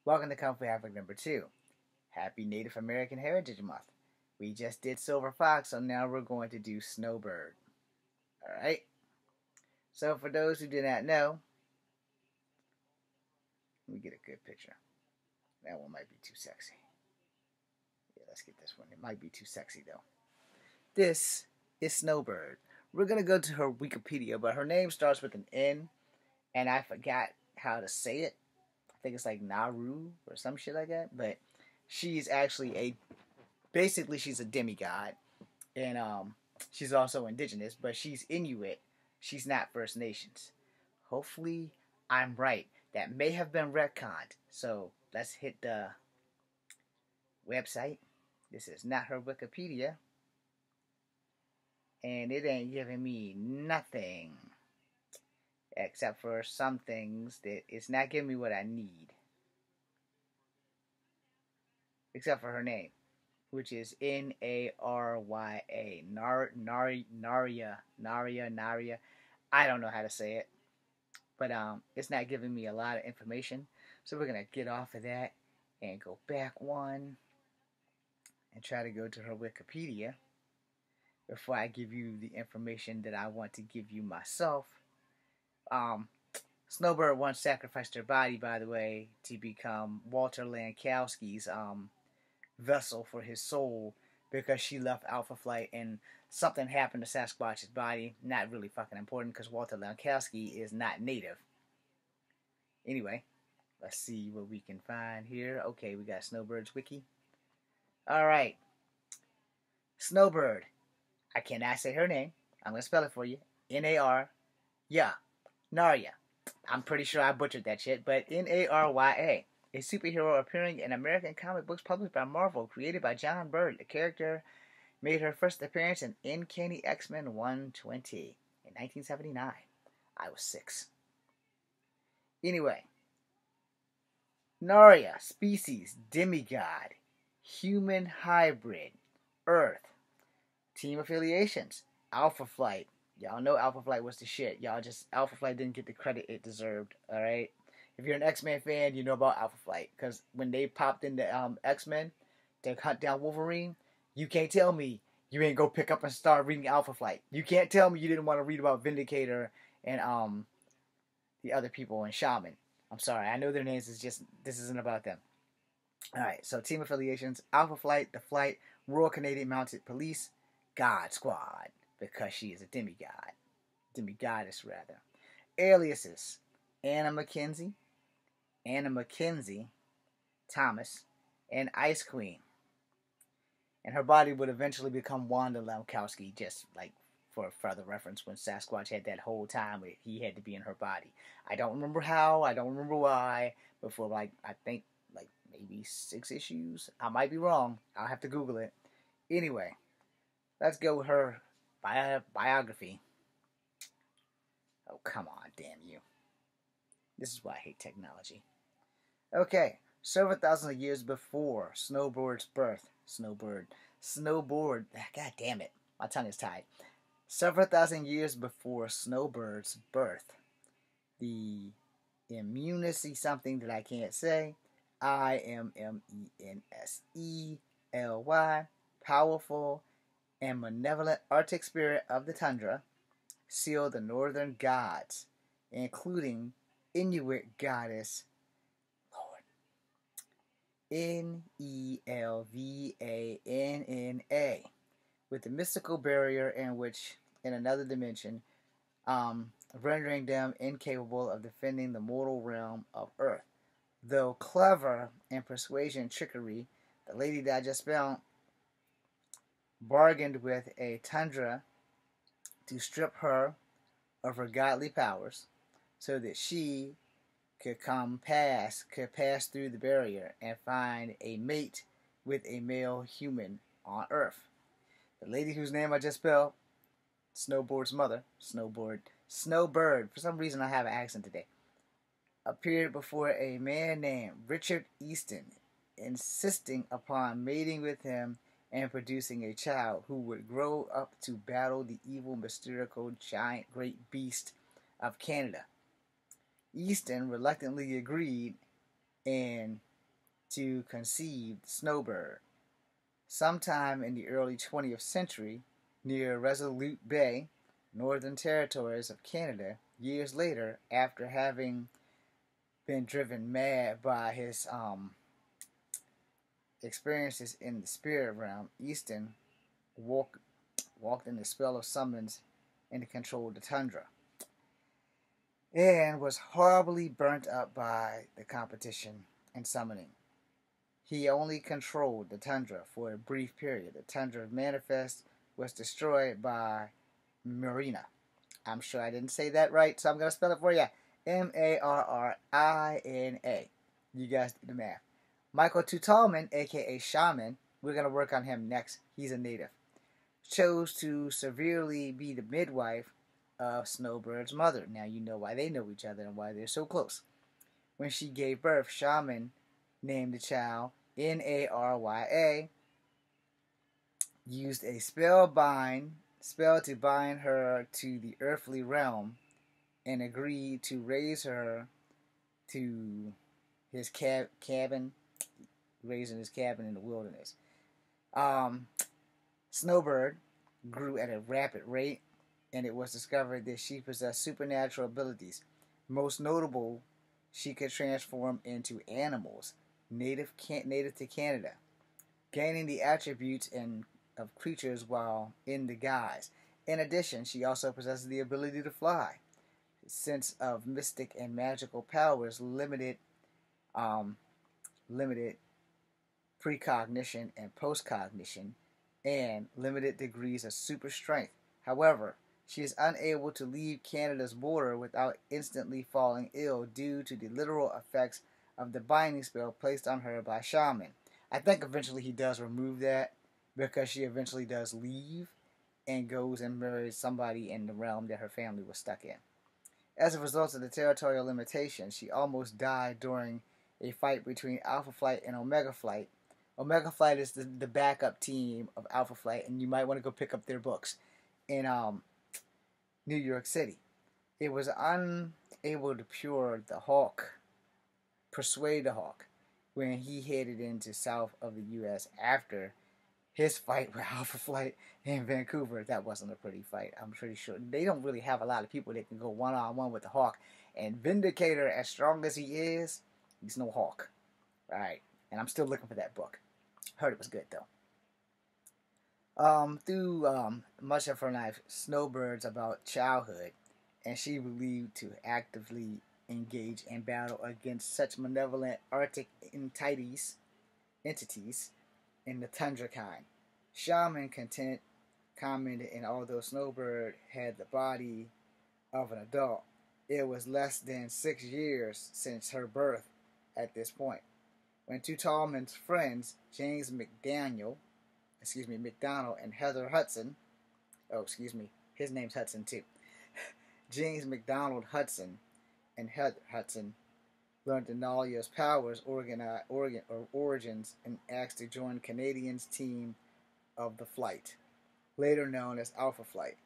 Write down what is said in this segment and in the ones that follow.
Welcome to Kung Fu Africa number 2. Happy Native American Heritage Month. We just did Silver Fox, so now we're going to do Snowbird. Alright? So for those who did not know, let me get a good picture. That one might be too sexy. Yeah, let's get this one. It might be too sexy though. This is Snowbird. We're going to go to her Wikipedia, but her name starts with an N, and I forgot how to say it. I think it's like Naru or some shit like that, but she's actually basically she's a demigod, and she's also indigenous, but she's Inuit. She's not First Nations. Hopefully, I'm right. That may have been retconned. So let's hit the website. This is not her Wikipedia, and it ain't giving me nothing except for some things that it's not giving me what I need, except for her name, which is Narya. Narya. I don't know how to say it, but it's not giving me a lot of information. So we're gonna get off of that and go back one and try to go to her Wikipedia before I give you the information that I want to give you myself. Snowbird once sacrificed her body, by the way, to become Walter Lankowski's vessel for his soul because she left Alpha Flight and something happened to Sasquatch's body. Not really fucking important because Walter Lankowski is not native. Anyway, let's see what we can find here. Okay, we got Snowbird's wiki. Alright. Snowbird. I cannot say her name. I'm going to spell it for you. N-A-R. Yeah. Narya. I'm pretty sure I butchered that shit, but N-A-R-Y-A. A superhero appearing in American comic books published by Marvel, created by John Byrne. The character made her first appearance in Uncanny X-Men 120 in 1979. I was 6. Anyway. Narya, species, demigod, human hybrid, Earth. Team affiliations, Alpha Flight. Y'all know Alpha Flight was the shit. Alpha Flight didn't get the credit it deserved, alright? If you're an X-Men fan, you know about Alpha Flight. Because when they popped into X-Men to hunt down Wolverine, you can't tell me you ain't go pick up and start reading Alpha Flight. You can't tell me you didn't want to read about Vindicator and the other people and Shaman. I'm sorry, I know their names, this isn't about them. Alright, so team affiliations, Alpha Flight, The Flight, Royal Canadian Mounted Police, God Squad, because she is a demigod. Demigoddess, rather. Aliases, Anna McKenzie, Thomas, and Ice Queen. And her body would eventually become Wanda Lankowski, just like for further reference, when Sasquatch had that whole time he had to be in her body. I don't remember how, I don't remember why, but for I think maybe 6 issues. I might be wrong. I'll have to Google it. Anyway, let's go with her biography. Oh, come on, damn you. This is why I hate technology. Okay, several thousand years before Snowbird's birth. Snowbird. God damn it. My tongue is tied. Several thousand years before Snowbird's birth, the immunity something that I can't say, Immenessely, powerful and malevolent Arctic spirit of the tundra, sealed the northern gods, including Inuit goddess, Lord, Nelvanna, with the mystical barrier in another dimension, rendering them incapable of defending the mortal realm of Earth. Though clever in persuasion trickery, the lady that I just spelled bargained with a tundra to strip her of her godly powers so that she could pass through the barrier and find a mate with a male human on Earth. The lady whose name I just spelled, Snowbird's mother, Snowbird. For some reason I have an accent today. Appeared before a man named Richard Easton, insisting upon mating with him and producing a child who would grow up to battle the evil, mystical, giant, great beast of Canada. Easton reluctantly agreed, and to conceive Snowbird. Sometime in the early 20th century, near Resolute Bay, Northern Territories of Canada, years later, after having been driven mad by his experiences in the spirit realm, Easton walked in the spell of summons and controlled the tundra, and was horribly burnt up by the competition and summoning. He only controlled the tundra for a brief period. The tundra manifest was destroyed by Marina. I'm sure I didn't say that right, so I'm going to spell it for you. Marrina. You guys do the math. Michael Tutalman, a.k.a. Shaman, we're going to work on him next. He's a native. Chose to severely be the midwife of Snowbird's mother. Now you know why they know each other and why they're so close. When she gave birth, Shaman named the child Narya, used a spell to bind her to the earthly realm, and agreed to raise her to his cabin, raising his cabin in the wilderness. Snowbird grew at a rapid rate, and it was discovered that she possessed supernatural abilities. Most notable, she could transform into animals native to Canada, gaining the attributes of creatures while in the guise. In addition, she also possesses the ability to fly. Sense of mystic and magical powers, limited precognition and postcognition, and limited degrees of super strength. However, she is unable to leave Canada's border without instantly falling ill due to the literal effects of the binding spell placed on her by Shaman. I think eventually he does remove that, because she eventually does leave and goes and marries somebody in the realm that her family was stuck in. As a result of the territorial limitations, she almost died during a fight between Alpha Flight and Omega Flight. Omega Flight is the backup team of Alpha Flight, and you might want to go pick up their books in New York City. It was unable to persuade the Hawk when he headed into south of the U.S. after his fight with Alpha Flight in Vancouver. That wasn't a pretty fight, I'm pretty sure. They don't really have a lot of people that can go one-on-one with the Hawk. And Vindicator, as strong as he is, he's no Hawk. Alright, and I'm still looking for that book. Heard it was good, though. Through much of her life, Snowbird's about childhood, and she believed to actively engage in battle against such malevolent Arctic entities in the tundra kind. Shaman commented, and although Snowbird had the body of an adult, it was less than 6 years since her birth at this point. When Tutalman's friends, James McDonald and Heather Hudson, his name's Hudson too, James McDonald Hudson and Heather Hudson, learned the Narya's powers, origins, and asked to join Canadians' team of the Flight, later known as Alpha Flight.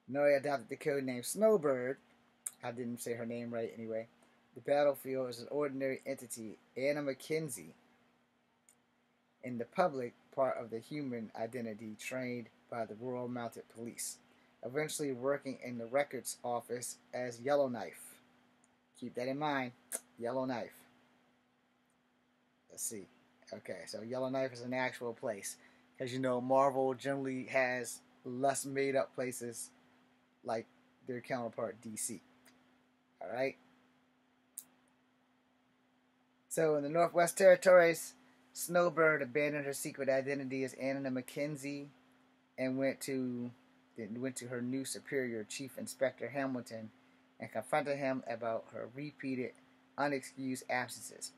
Narya adopted the code name Snowbird. I didn't say her name right anyway. The battlefield is an ordinary entity, Anna McKenzie, in the public part of the human identity, trained by the Royal Mounted Police, eventually working in the records office as Yellowknife. Keep that in mind, Yellowknife. Let's see. Okay, so Yellowknife is an actual place. Because you know, Marvel generally has less made up places like their counterpart DC. Alright? So in the Northwest Territories, Snowbird abandoned her secret identity as Anna McKenzie and went to her new superior, Chief Inspector Hamilton, and confronted him about her repeated, unexcused absences,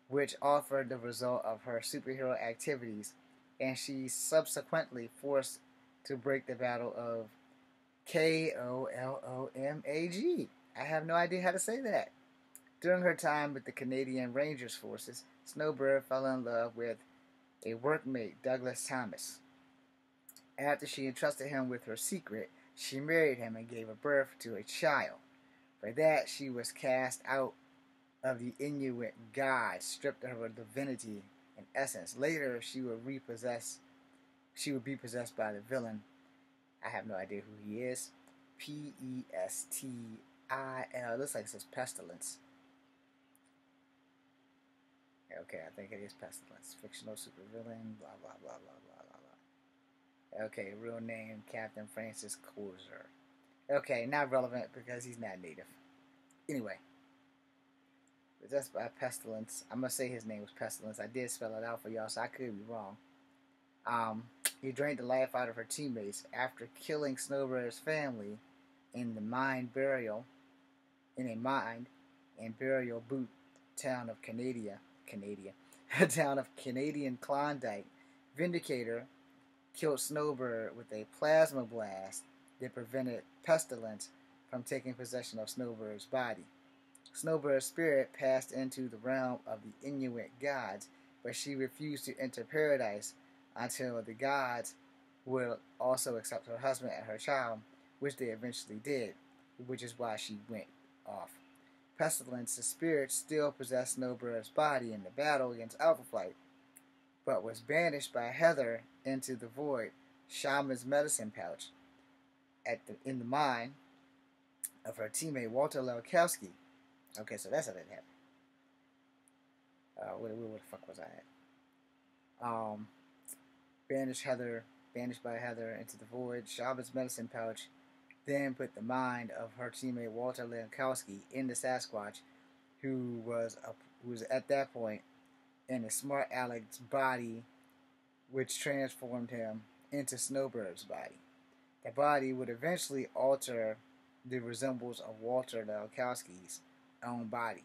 which offered the result of her superhero activities, and she subsequently forced to break the Battle of Kolomag. I have no idea how to say that. During her time with the Canadian Rangers Forces, Snowbird fell in love with a workmate, Douglas Thomas. After she entrusted him with her secret, she married him and gave birth to a child. For that, she was cast out of the Inuit god, stripped of her divinity and essence. Later, she would be possessed by the villain. I have no idea who he is. Pestil. Looks like it says Pestilence. Okay, I think it is Pestilence. Fictional supervillain. Blah blah blah blah blah blah blah. Okay, real name Captain Francis Kozer. Okay, not relevant because he's not native. Anyway, possessed by Pestilence. I'm gonna say his name was Pestilence. I did spell it out for y'all, so I could be wrong. He drained the life out of her teammates after killing Snowbird's family in a mine and burial boot town of town of Canadian Klondike. Vindicator killed Snowbird with a plasma blast that prevented Pestilence from taking possession of Snowbird's body. Snowbird's spirit passed into the realm of the Inuit gods, but she refused to enter paradise until the gods would also accept her husband and her child, which they eventually did, which is why she went off. Pestilence's spirit still possessed Snowbird's body in the battle against Alpha Flight, but was banished by Heather into the void, Shaman's medicine pouch, in the mind of her teammate Walter Lelkowski. Okay, so that's how that happened. Where the fuck was I at? Banished by Heather into the void, Shaman's medicine pouch, then put the mind of her teammate Walter Lelkowski in the Sasquatch, who was at that point in a smart Alec's body, which transformed him into Snowbird's body. The body would eventually alter the resemblance of Walter Lelkowski's own body.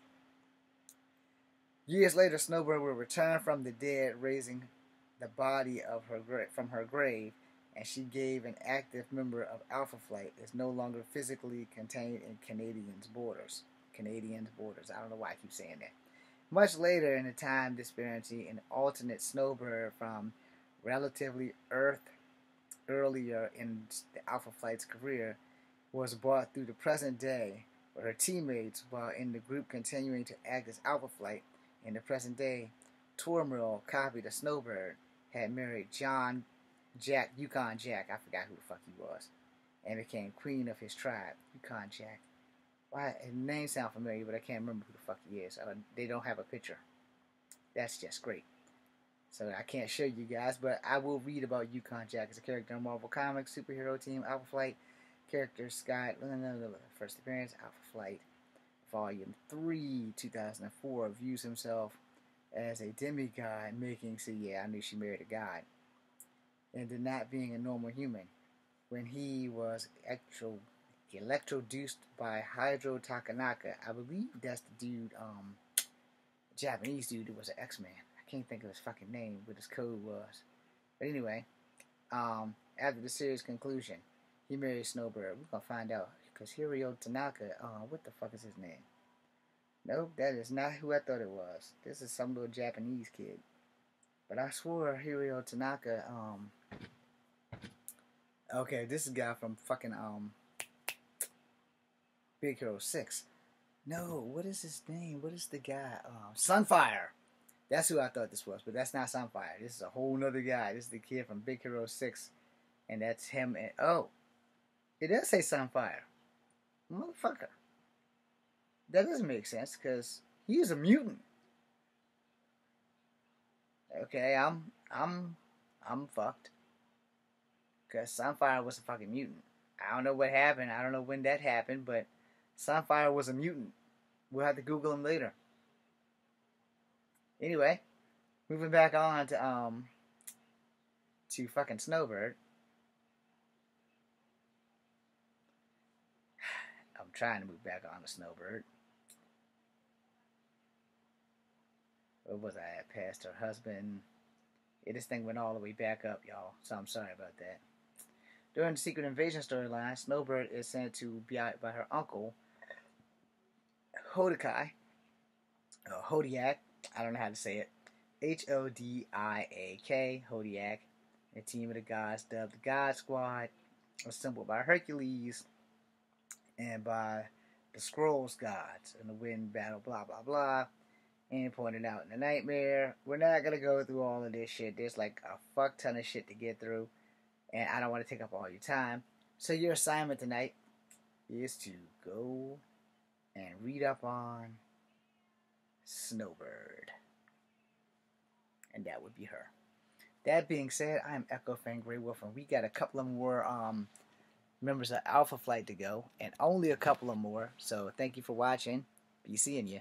Years later, Snowbird would return from the dead, raising the body from her grave, and she gave an active member of Alpha Flight is no longer physically contained in Canadians' borders. I don't know why I keep saying that. Much later in the time disparity, an alternate Snowbird from relatively earlier in the Alpha Flight's career was brought through the present day, with her teammates while in the group continuing to act as Alpha Flight. In the present day, Tormil copied a Snowbird, had married Yukon Jack, I forgot who the fuck he was, and became queen of his tribe, Yukon Jack. Why, his name sounds familiar, but I can't remember who the fuck he is. They don't have a picture. That's just great. So I can't show you guys, but I will read about Yukon Jack as a character in Marvel Comics, superhero team, Alpha Flight, character Scott, first appearance, Alpha Flight, Volume 3, 2004, views himself as a demigod, I knew she married a god, and not being a normal human. When he was electroduced by Hydro Takanaka, I believe that's the dude, Japanese dude who was an X-Man. I can't think of his fucking name, what his code was. But anyway, after the series conclusion, he married Snowbird. We're gonna find out, because Hiro Tanaka, what the fuck is his name? Nope, that is not who I thought it was. This is some little Japanese kid. But I swore Hiro Tanaka, okay, this is a guy from fucking, Big Hero 6. No, what is his name? What is the guy? Sunfire. That's who I thought this was, but that's not Sunfire. This is a whole nother guy. This is the kid from Big Hero 6, and that's him. And it does say Sunfire. Motherfucker. That doesn't make sense, because he's a mutant. Okay, I'm fucked. Because Sunfire was a fucking mutant. I don't know what happened. I don't know when that happened, but Sunfire was a mutant. We'll have to Google him later. Anyway, moving back on to fucking Snowbird. I'm trying to move back on to Snowbird. Where was I at? Past her husband. Yeah, this thing went all the way back up, y'all. So I'm sorry about that. During the Secret Invasion storyline, Snowbird is sent to be out by her uncle, Hodiak. I don't know how to say it. Hodiak. Hodiak. A team of the gods dubbed the God Squad, assembled by Hercules and by the scrolls gods and the wind battle, blah blah blah. And pointed out in the nightmare. We're not gonna go through all of this shit. There's like a fuck ton of shit to get through, and I don't want to take up all your time. So your assignment tonight is to go and read up on Snowbird, and that would be her. That being said, I am Echo Fan Grey Wolf, and we got a couple of more members of Alpha Flight to go, and only a couple of more. So thank you for watching. Be seeing you.